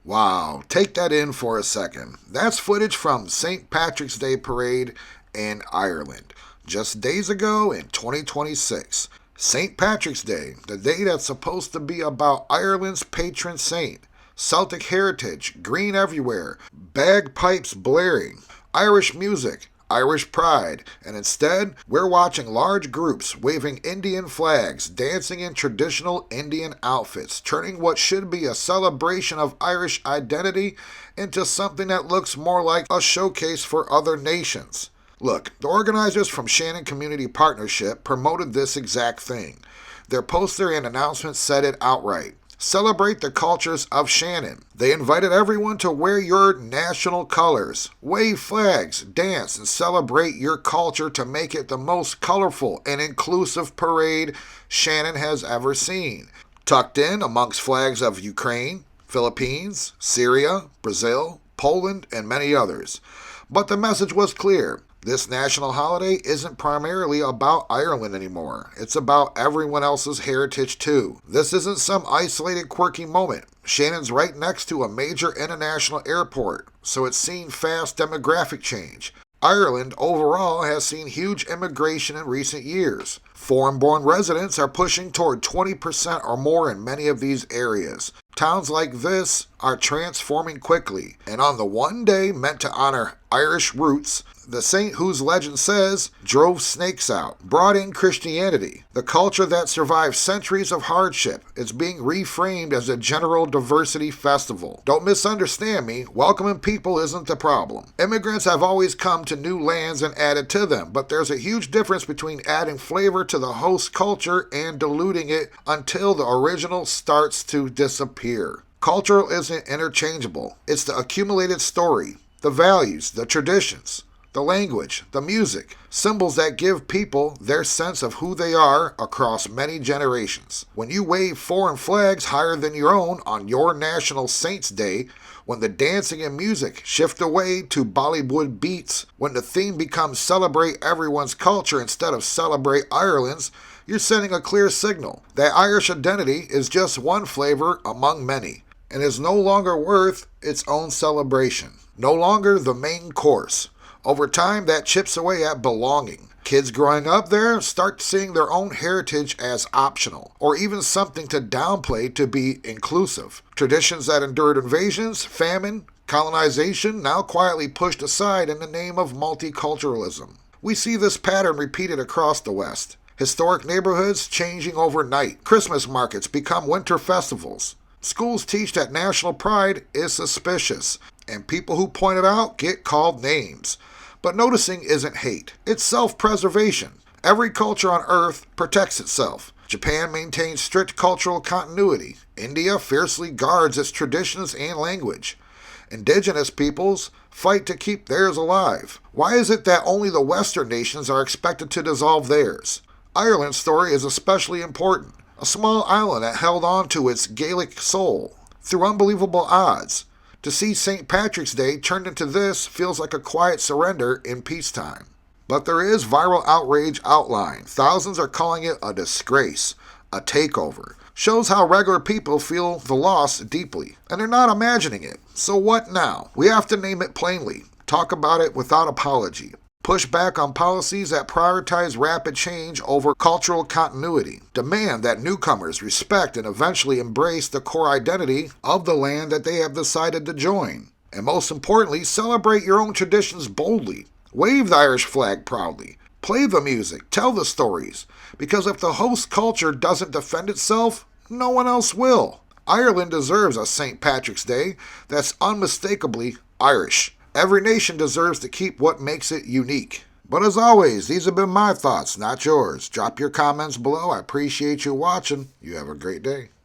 Wow, take that in for a second. That's footage from St. Patrick's Day Parade in Ireland, just days ago in 2026. St. Patrick's Day, the day that's supposed to be about Ireland's patron saint. Celtic heritage, green everywhere, bagpipes blaring, Irish music, Irish pride, and instead, we're watching large groups waving Indian flags, dancing in traditional Indian outfits, turning what should be a celebration of Irish identity into something that looks more like a showcase for other nations. Look, the organizers from Shannon Community Partnership promoted this exact thing. Their poster and announcement said it outright. Celebrate the cultures of Shannon. They invited everyone to wear your national colors, wave flags, dance, and celebrate your culture to make it the most colorful and inclusive parade Shannon has ever seen. Tucked in amongst flags of Ukraine, Philippines, Syria, Brazil, Poland, and many others. But the message was clear. This national holiday isn't primarily about Ireland anymore. It's about everyone else's heritage too. This isn't some isolated quirky moment. Shannon's right next to a major international airport, so it's seen fast demographic change. Ireland overall has seen huge immigration in recent years. Foreign-born residents are pushing toward 20% or more in many of these areas. Towns like this are transforming quickly, and on the one day meant to honor Irish roots, the saint whose legend says drove snakes out, brought in Christianity. The culture that survived centuries of hardship is being reframed as a general diversity festival. Don't misunderstand me, welcoming people isn't the problem. Immigrants have always come to new lands and added to them, but there's a huge difference between adding flavor to the host culture and diluting it until the original starts to disappear. Cultural isn't interchangeable. It's the accumulated story, the values, the traditions, the language, the music, symbols that give people their sense of who they are across many generations. When you wave foreign flags higher than your own on your National Saints Day, when the dancing and music shift away to Bollywood beats, when the theme becomes celebrate everyone's culture instead of celebrate Ireland's, you're sending a clear signal that Irish identity is just one flavor among many, and is no longer worth its own celebration, no longer the main course. Over time, that chips away at belonging. Kids growing up there start seeing their own heritage as optional, or even something to downplay to be inclusive. Traditions that endured invasions, famine, colonization, now quietly pushed aside in the name of multiculturalism. We see this pattern repeated across the West. Historic neighborhoods changing overnight. Christmas markets become winter festivals. Schools teach that national pride is suspicious, and people who point it out get called names. But noticing isn't hate, it's self-preservation. Every culture on Earth protects itself. Japan maintains strict cultural continuity. India fiercely guards its traditions and language. Indigenous peoples fight to keep theirs alive. Why is it that only the Western nations are expected to dissolve theirs? Ireland's story is especially important. A small island that held on to its Gaelic soul through unbelievable odds. To see St. Patrick's Day turned into this feels like a quiet surrender in peacetime. But there is viral outrage outlined. Thousands are calling it a disgrace, a takeover. Shows how regular people feel the loss deeply. And they're not imagining it. So what now? We have to name it plainly. Talk about it without apology. Push back on policies that prioritize rapid change over cultural continuity. Demand that newcomers respect and eventually embrace the core identity of the land that they have decided to join. And most importantly, celebrate your own traditions boldly. Wave the Irish flag proudly. Play the music. Tell the stories. Because if the host culture doesn't defend itself, no one else will. Ireland deserves a St. Patrick's Day that's unmistakably Irish. Every nation deserves to keep what makes it unique. But as always, these have been my thoughts, not yours. Drop your comments below. I appreciate you watching. You have a great day.